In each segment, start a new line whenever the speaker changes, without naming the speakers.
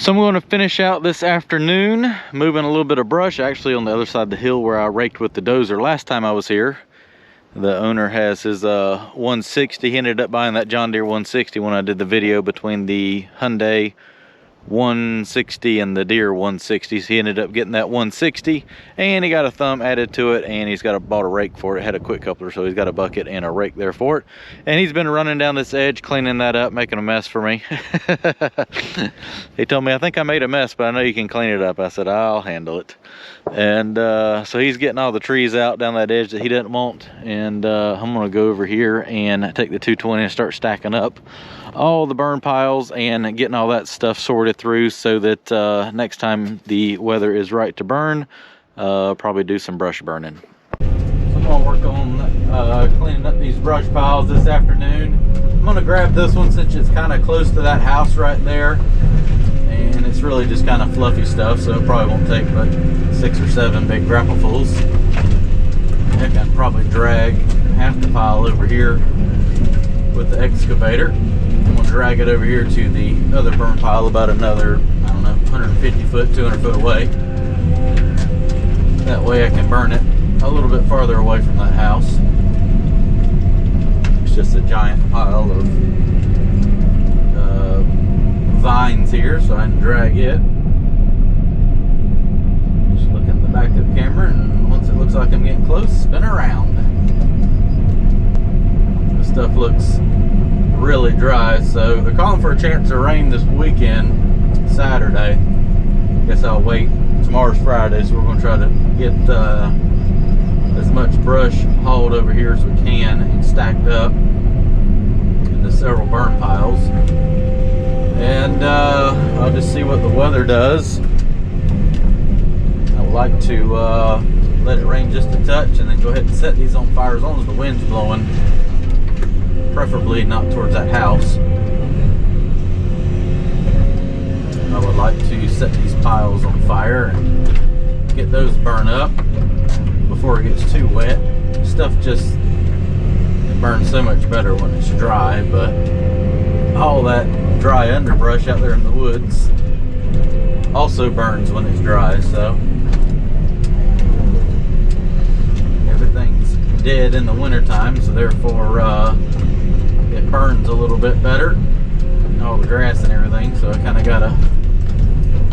So I'm going to finish out this afternoon, moving a little bit of brush, actually on the other side of the hill where I raked with the dozer last time I was here. The owner has his 160. He ended up buying that John Deere 160 when I did the video between the Hyundai 160 and the Deere 160s. He ended up getting that 160, and he got a thumb added to it, and he's bought a rake for it. It had a quick coupler, so he's got a bucket and a rake there for it. And he's been running down this edge, cleaning that up, making a mess for me. He told me, I think I made a mess, but I know you can clean it up. I said, I'll handle it. And so he's getting all the trees out down that edge that he didn't want, and I'm gonna go over here and take the 220 and start stacking up all the burn piles and getting all that stuff sorted through, so that next time the weather is right to burn, probably do some brush burning. So I'm gonna work on cleaning up these brush piles this afternoon. I'm gonna grab this one since it's kind of close to that house right there, and it's really just kind of fluffy stuff, so it probably won't take but 6 or 7 big grapplefuls. Heck, I'd probably drag half the pile over here with the excavator. I'm gonna drag it over here to the other burn pile, about another, I don't know, 150 foot, 200 foot away. That way I can burn it a little bit farther away from that house. It's just a giant pile of vines here, so I can drag it. Just look in the back of the camera, and once it looks like I'm getting close, spin around. This stuff looks really dry, so they're calling for a chance of rain this weekend, Saturday. Guess I'll wait. Tomorrow's Friday, so we're going to try to get as much brush hauled over here as we can and stacked up into several burn piles. And I'll just see what the weather does. I would like to let it rain just a touch and then go ahead and set these on fire as long as the wind's blowing. Preferably not towards that house. I would like to set these piles on fire and get those burned up before it gets too wet. Stuff just, it burns so much better when it's dry, but all that dry underbrush out there in the woods also burns when it's dry, so everything's dead in the wintertime, so therefore it burns a little bit better, all the grass and everything, so I kind of gotta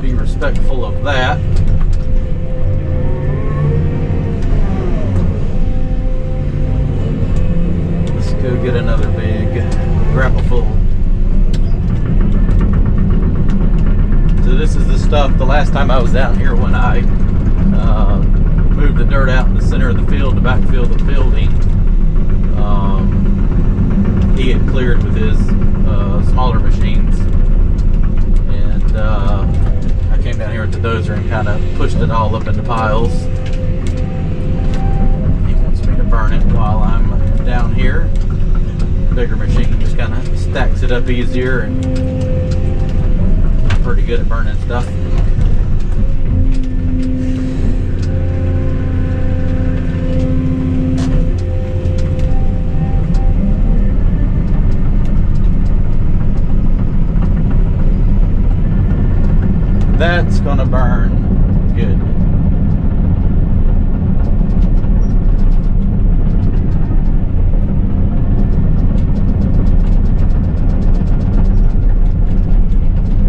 be respectful of that. Let's go get another big grappleful. So this is the stuff the last time I was down here when I moved the dirt out in the center of the field to backfill the building. He had cleared with his smaller machines, and I came down here with the dozer and kind of pushed it all up into piles. He wants me to burn it while I'm down here. Bigger machine just kind of stacks it up easier, and I'm pretty good at burning stuff. That's gonna burn good.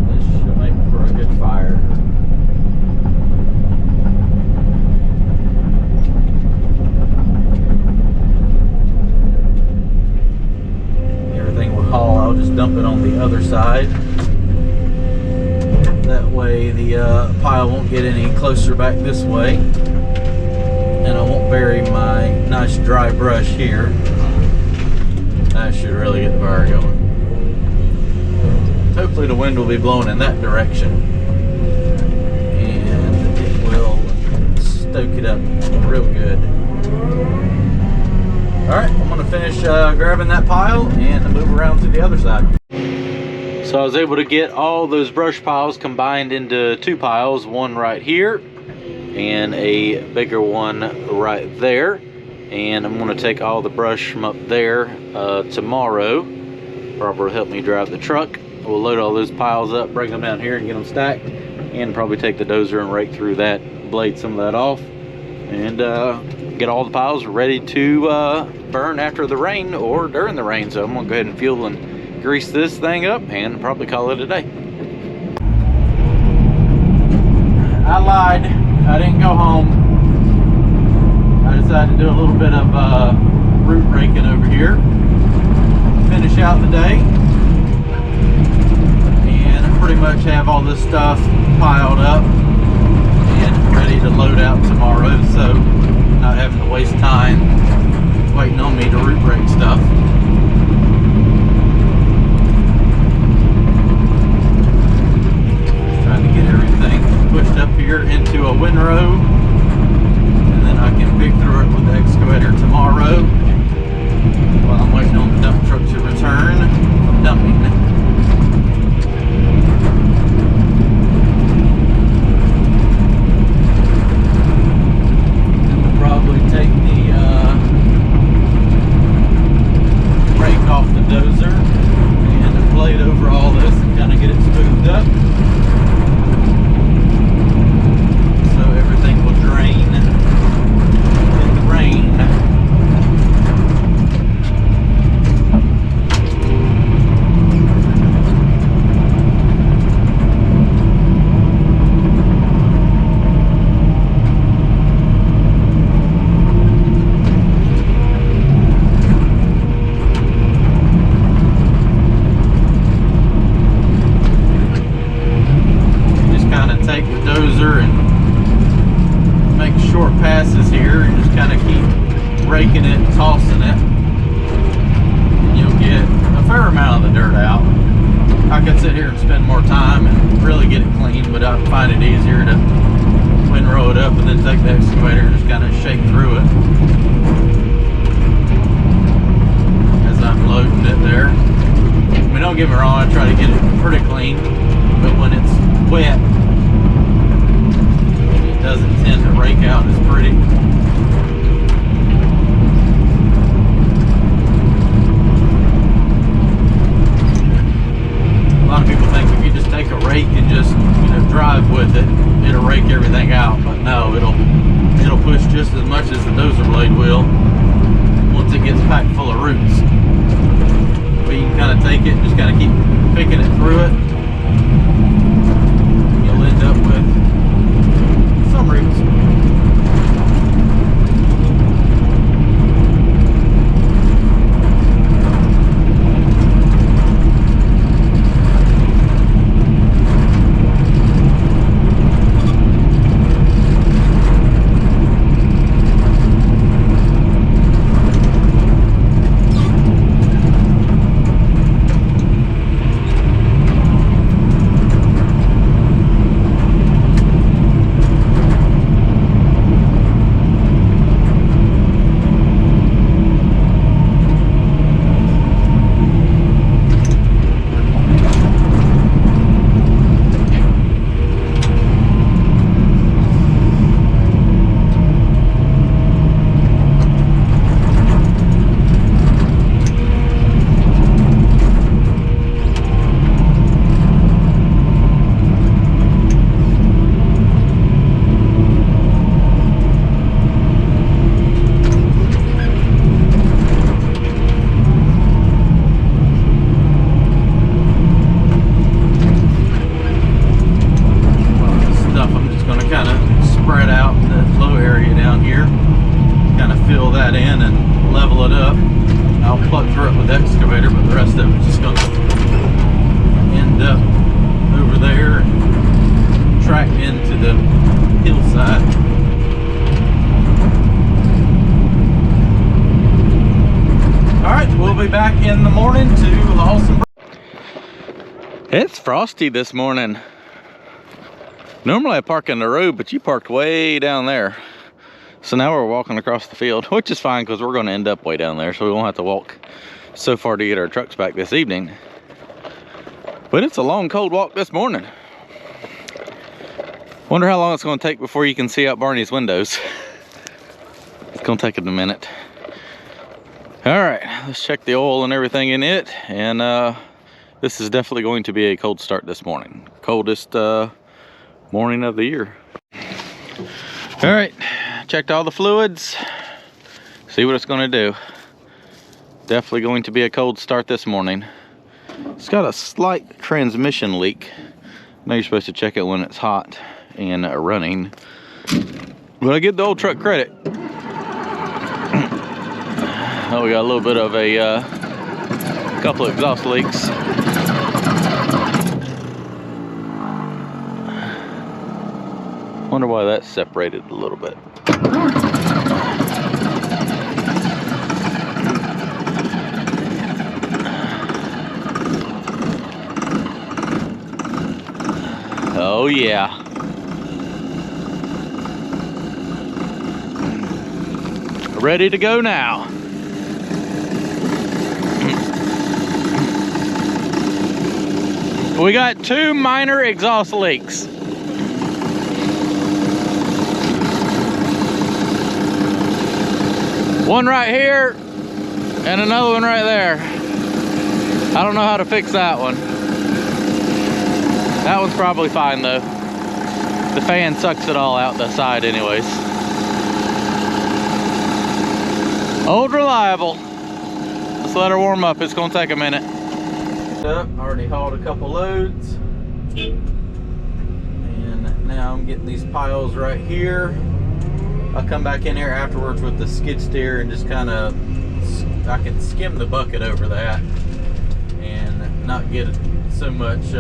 This should make for a good fire. Everything will haul, I'll just dump it on the other side. That way the pile won't get any closer back this way, and I won't bury my nice dry brush here. That should really get the fire going. Hopefully the wind will be blowing in that direction, and it will stoke it up real good. Alright, I'm going to finish grabbing that pile and move around to the other side. So I was able to get all those brush piles combined into 2 piles, one right here and a bigger one right there. And I'm going to take all the brush from up there tomorrow. Robert will help me drive the truck we'll load all those piles up, bring them down here and get them stacked, and probably take the dozer and rake through that, blade some of that off, and get all the piles ready to burn after the rain or during the rain. So I'm gonna go ahead and fuel and grease this thing up and probably call it a day. I lied, I didn't go home. I decided to do a little bit of root raking over here, finish out the day, and I pretty much have all this stuff piled up and ready to load out tomorrow, so not having to waste time waiting on me to root rake stuff. Trying to get everything pushed up here into a windrow, and then I can pick through it with the excavator tomorrow while I'm waiting on the dump truck to return from dumping. Probably take the rake off the dozer and the blade over all this and kind of get it smoothed up so everything will drain in the rain. Take the dozer and make short passes here and just kind of keep raking it, tossing it, and you'll get a fair amount of the dirt out. I could sit here and spend more time and really get it clean, but I find it easier to windrow it up and then take the excavator and just kind of shake through it as I'm loading it there. I mean, don't get me wrong, I try to get it pretty clean, but when it's wet, doesn't tend to rake out as pretty. A lot of people think if you just take a rake and just, you know, drive with it, it'll rake everything out, but no, it'll push just as much as the dozer blade will once it gets packed full of roots. But you can kind of take it and just kind of keep picking it through it. You'll end up with some roots. In the morning to haul some. It's frosty this morning. Normally I park in the road, but you parked way down there. So now we're walking across the field, which is fine because we're going to end up way down there, so we won't have to walk so far to get our trucks back this evening. But it's a long, cold walk this morning. Wonder how long it's going to take before you can see out Barney's windows. It's going to take a minute. All right, let's check the oil and everything in it and This is definitely going to be a cold start this morning. Coldest morning of the year. All right, checked all the fluids. See what it's going to do. Definitely going to be a cold start this morning. It's got a slight transmission leak. I know you're supposed to check it when it's hot and running, but I give the old truck credit. Oh, we got a little bit of a couple of exhaust leaks. Wonder why that's separated a little bit. Oh yeah. Ready to go now. We got 2 minor exhaust leaks. One right here and another one right there. I don't know how to fix that one. That one's probably fine though. The fan sucks it all out the side anyways. Old reliable. Let's let her warm up. It's gonna take a minute. Already hauled a couple loads. And now I'm getting these piles right here. I'll come back in here afterwards with the skid steer and just kind of, I can skim the bucket over that and not get so much,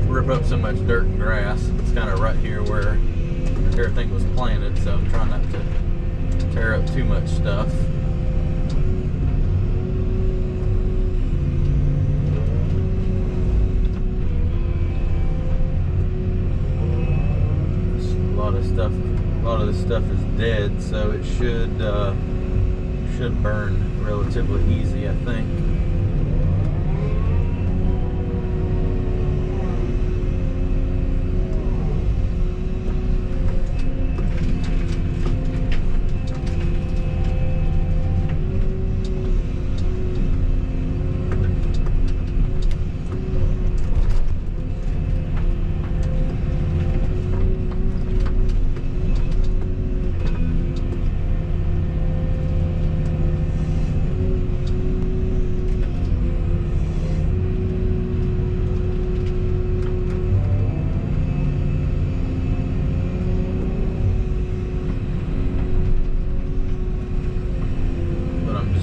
rip up so much dirt and grass. It's kind of right here where everything was planted, so I'm trying not to tear up too much stuff. A lot of this stuff is dead, so it should burn relatively easy, I think.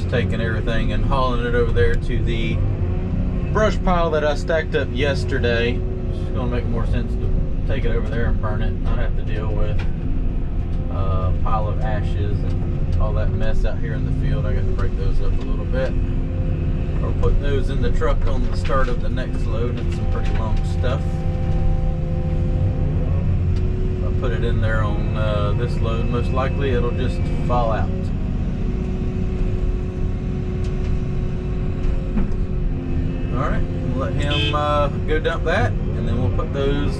Taking everything and hauling it over there to the brush pile that I stacked up yesterday. It's gonna make more sense to take it over there and burn it, not have to deal with a pile of ashes and all that mess out here in the field. I got to break those up a little bit, or put those in the truck on the start of the next load. It's some pretty long stuff. If I put it in there on this load, most likely it'll just fall out. Alright, we'll let him go dump that, and then we'll put those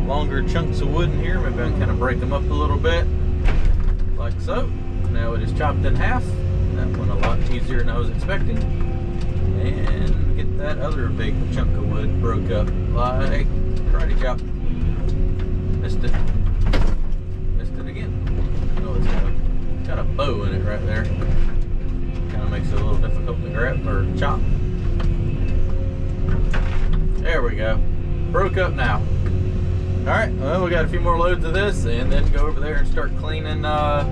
longer chunks of wood in here. Maybe I can kind of break them up a little bit, like so. Now it is chopped in half. That went a lot easier than I was expecting. And get that other big chunk of wood broke up like karate chop. Missed it. Missed it again. Oh, it's got a bow in it right there. Kind of makes it a little difficult to grab or chop. There we go. Broke up now. Alright, well, we got a few more loads of this and then go over there and start cleaning that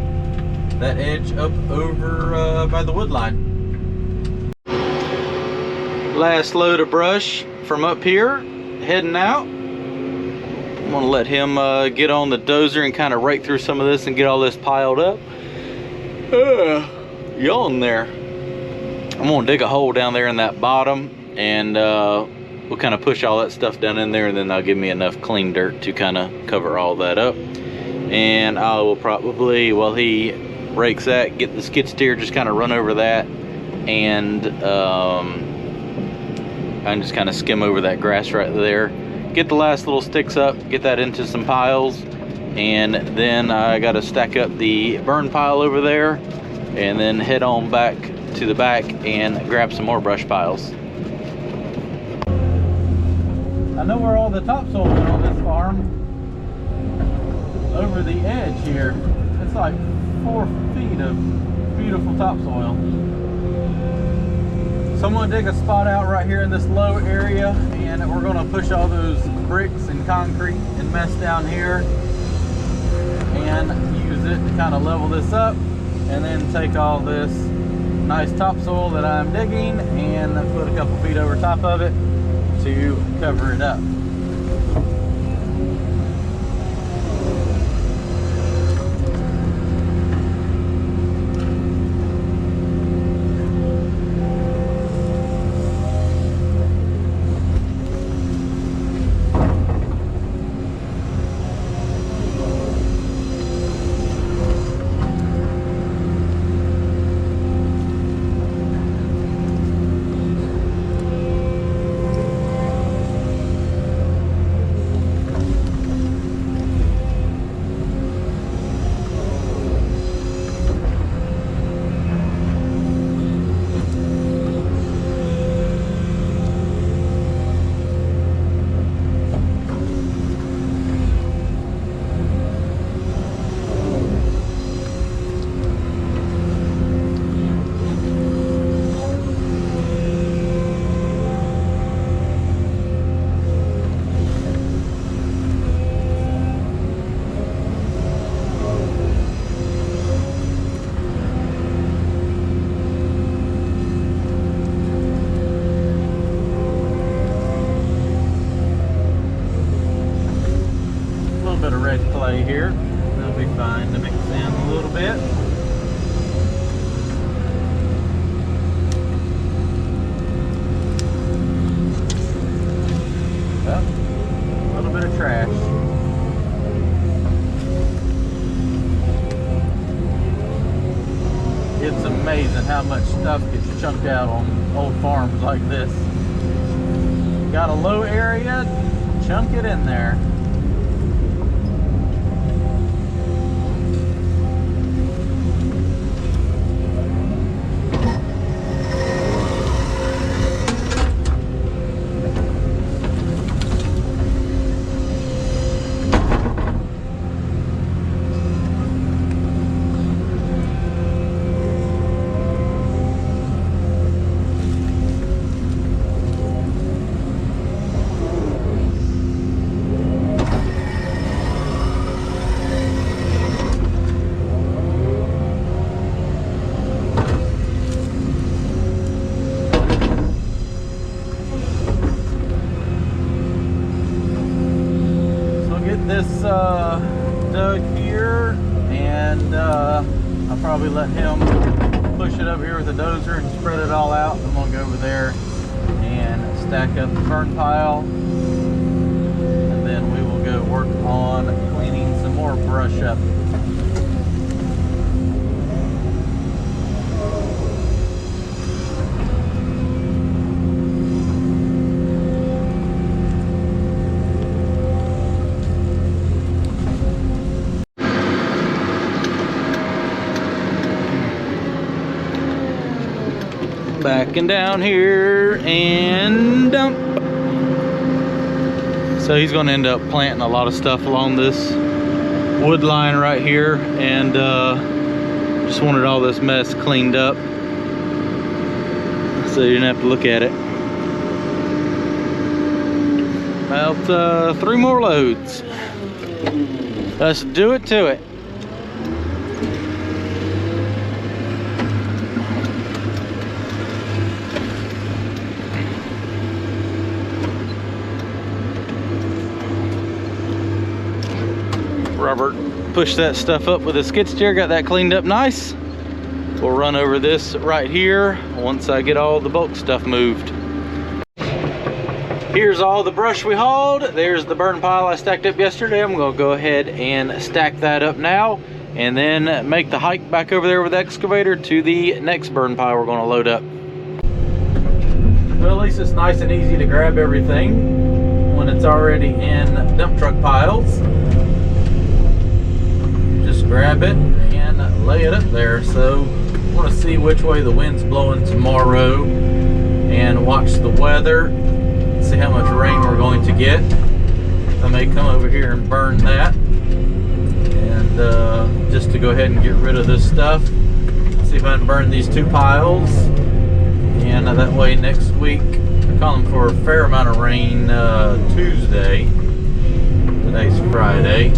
edge up over by the wood line. Last load of brush from up here, heading out. I'm gonna let him get on the dozer and kind of rake through some of this and get all this piled up. Yawn there. I'm gonna dig a hole down there in that bottom, and we'll kind of push all that stuff down in there, and then that'll give me enough clean dirt to kind of cover all that up. And I will probably, while he rakes that, get the skid steer, just kind of run over that, and I can just kind of skim over that grass right there, get the last little sticks up, get that into some piles, and then I got to stack up the burn pile over there, and then head on back to the back and grab some more brush piles. I know where all the topsoil went on this farm. Over the edge here. It's like 4 feet of beautiful topsoil. So I'm gonna dig a spot out right here in this low area, and we're gonna push all those bricks and concrete and mess down here and use it to kind of level this up, and then take all this nice topsoil that I'm digging and put a couple feet over top of it to cover it up. Bit of red clay here. That'll be fine to mix in a little bit. Well, a little bit of trash. It's amazing how much stuff gets chunked out on old farms like this. Got a low area, chunk it in there. This dug here, and I'll probably let him push it over here with a dozer and spread it all out. I'm gonna go over there and stack up the burn pile, and then we will go work on cleaning some more brush up. Backing down here and dump. So he's going to end up planting a lot of stuff along this wood line right here, and just wanted all this mess cleaned up so you didn't have to look at it. About 3 more loads. Let's do it to it. Robert pushed that stuff up with a skid steer, got that cleaned up nice. We'll run over this right here once I get all the bulk stuff moved. Here's all the brush we hauled. There's the burn pile I stacked up yesterday. I'm gonna go ahead and stack that up now, and then make the hike back over there with the excavator to the next burn pile we're gonna load up. Well, at least it's nice and easy to grab everything when it's already in dump truck piles. Grab it and lay it up there. So I want to see which way the wind's blowing tomorrow and watch the weather, see how much rain we're going to get. I may come over here and burn that, and just to go ahead and get rid of this stuff. See if I can burn these 2 piles, and that way next week I'm calling for a fair amount of rain Tuesday. Today's Friday.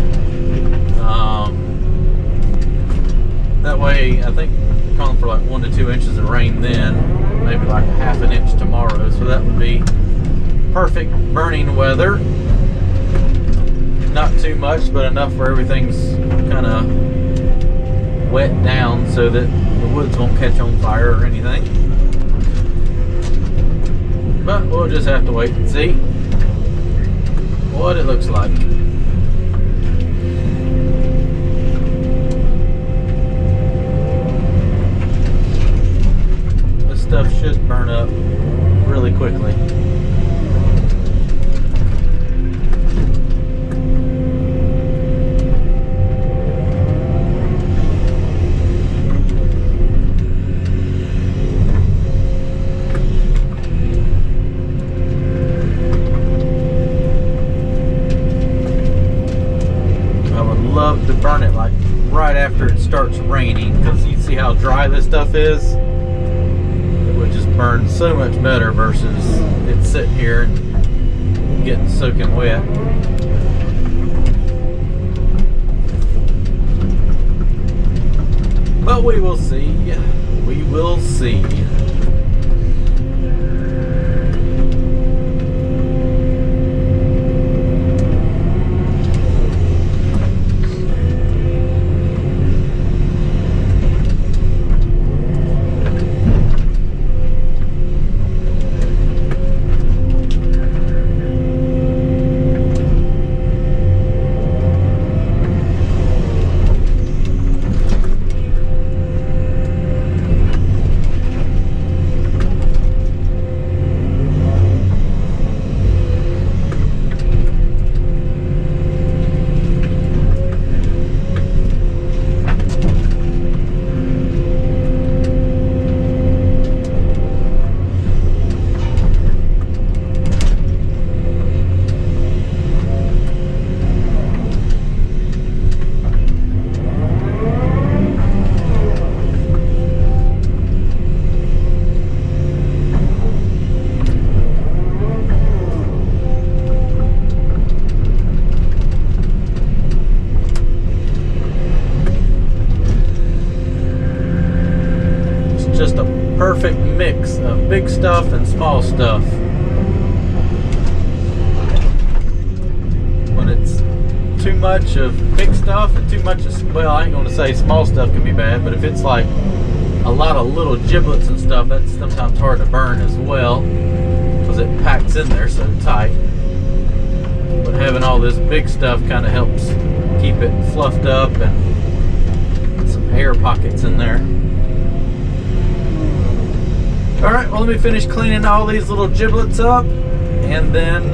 That way, I think I'm calling for like 1 to 2 inches of rain then, maybe like a ½ inch tomorrow. So that would be perfect burning weather. Not too much, but enough where everything's kind of wet down so that the woods won't catch on fire or anything. But we'll just have to wait and see what it looks like. This stuff should burn up really quickly. Love to burn it like right after it starts raining, because you see how dry this stuff is. It would just burn so much better versus it sitting here and getting soaking wet. But we will see. We will see. Perfect mix of big stuff and small stuff. When it's too much of big stuff and too much of, well, I ain't gonna say small stuff can be bad, but if it's like a lot of little giblets and stuff, that's sometimes hard to burn as well, because it packs in there so tight. But having all this big stuff kind of helps keep it fluffed up and some air pockets in there. Alright, well, let me finish cleaning all these little giblets up, and then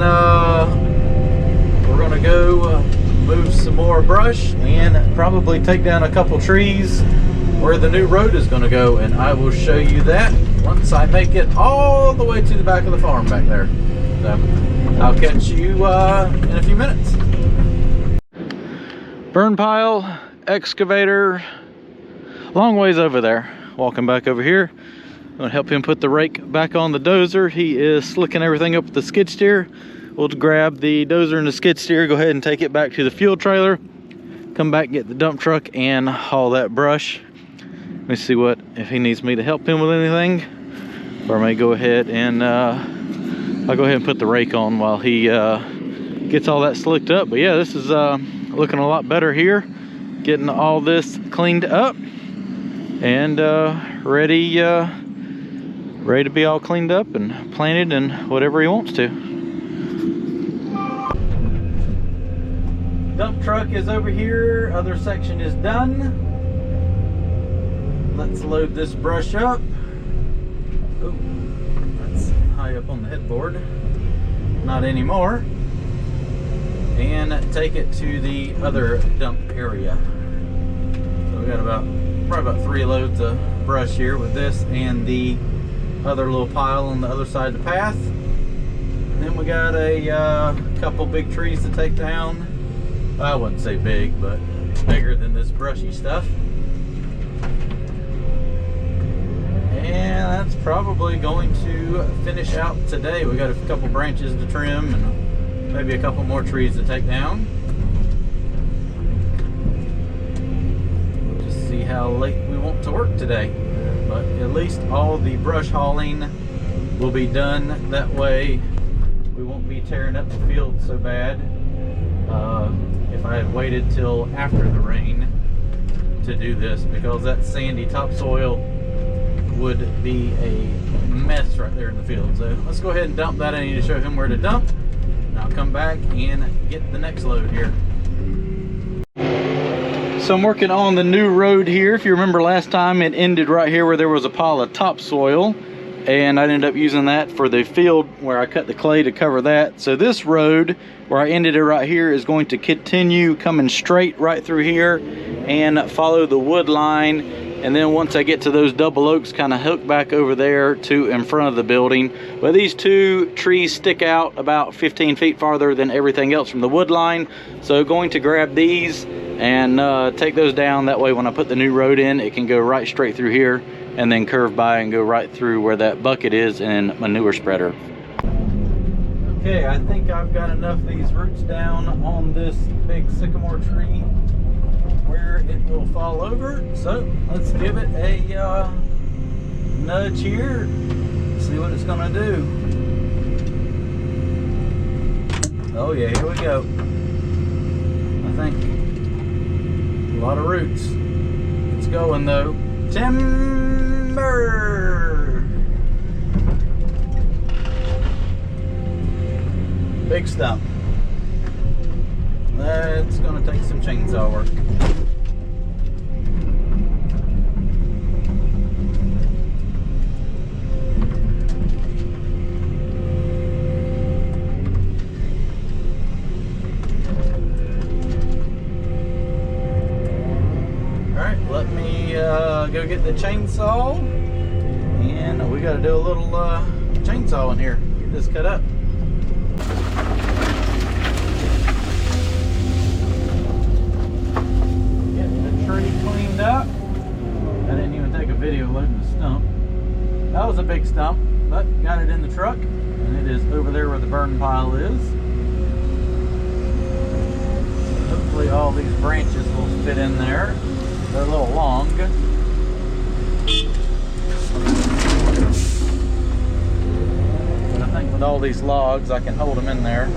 we're going to go move some more brush and probably take down a couple trees where the new road is going to go, and I will show you that once I make it all the way to the back of the farm back there. So I'll catch you in a few minutes. Burn pile, excavator, long ways over there. Walking back over here. I'm gonna help him put the rake back on the dozer. He is slicking everything up with the skid steer. We'll grab the dozer and the skid steer, go ahead and take it back to the fuel trailer, come back, get the dump truck and haul that brush. Let me see if he needs me to help him with anything, or I may go ahead and I'll go ahead and put the rake on while he gets all that slicked up. But yeah, this is looking a lot better here, getting all this cleaned up and ready to be all cleaned up and planted and whatever he wants to. Dump truck is over here, other section is done. Let's load this brush up. Oh, that's high up on the headboard. Not anymore. And take it to the other dump area. So we got probably about 3 loads of brush here with this and the other little pile on the other side of the path. Then we got a couple big trees to take down. I wouldn't say big, but bigger than this brushy stuff. And that's probably going to finish out today. We got a couple branches to trim and maybe a couple more trees to take down. We'll just see how late we want to work today. But at least all the brush hauling will be done. That way we won't be tearing up the field so bad. If I had waited till after the rain to do this, because that sandy topsoil would be a mess right there in the field. So let's go ahead and dump that. I need to show him where to dump, and I'll come back and get the next load here. So I'm working on the new road here. If you remember last time, it ended right here where there was a pile of topsoil, and I ended up using that for the field where I cut the clay to cover that. So this road where I ended it right here is going to continue coming straight right through here and follow the wood line. And then once I get to those double oaks, kind of hook back over there to in front of the building. But these two trees stick out about 15 feet farther than everything else from the wood line. So going to grab these and take those down. That way when I put the new road in, it can go right straight through here and then curve by and go right through where that bucket is and manure spreader. Okay, I think I've got enough of these roots down on this big sycamore tree where it will fall over. So let's give it a nudge here, see what it's gonna do. Oh yeah, here we go. I think a lot of roots. It's going though. Timber! Big stump. That's gonna take some chainsaw work. Go get the chainsaw, and we got to do a little chainsaw in here. Get this cut up. Getting the tree cleaned up. I didn't even take a video loading the stump. That was a big stump, but got it in the truck, and it is over there where the burn pile is. Hopefully all these branches will fit in there. They're a little long. But I think with all these logs, I can hold them in there.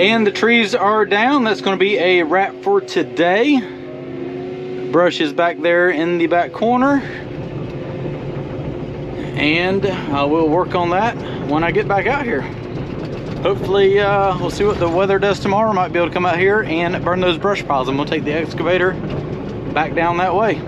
And the trees are down. That's going to be a wrap for today. Brush is back there in the back corner. And I will work on that when I get back out here. Hopefully, we'll see what the weather does tomorrow. Might be able to come out here and burn those brush piles, and we'll take the excavator back down that way.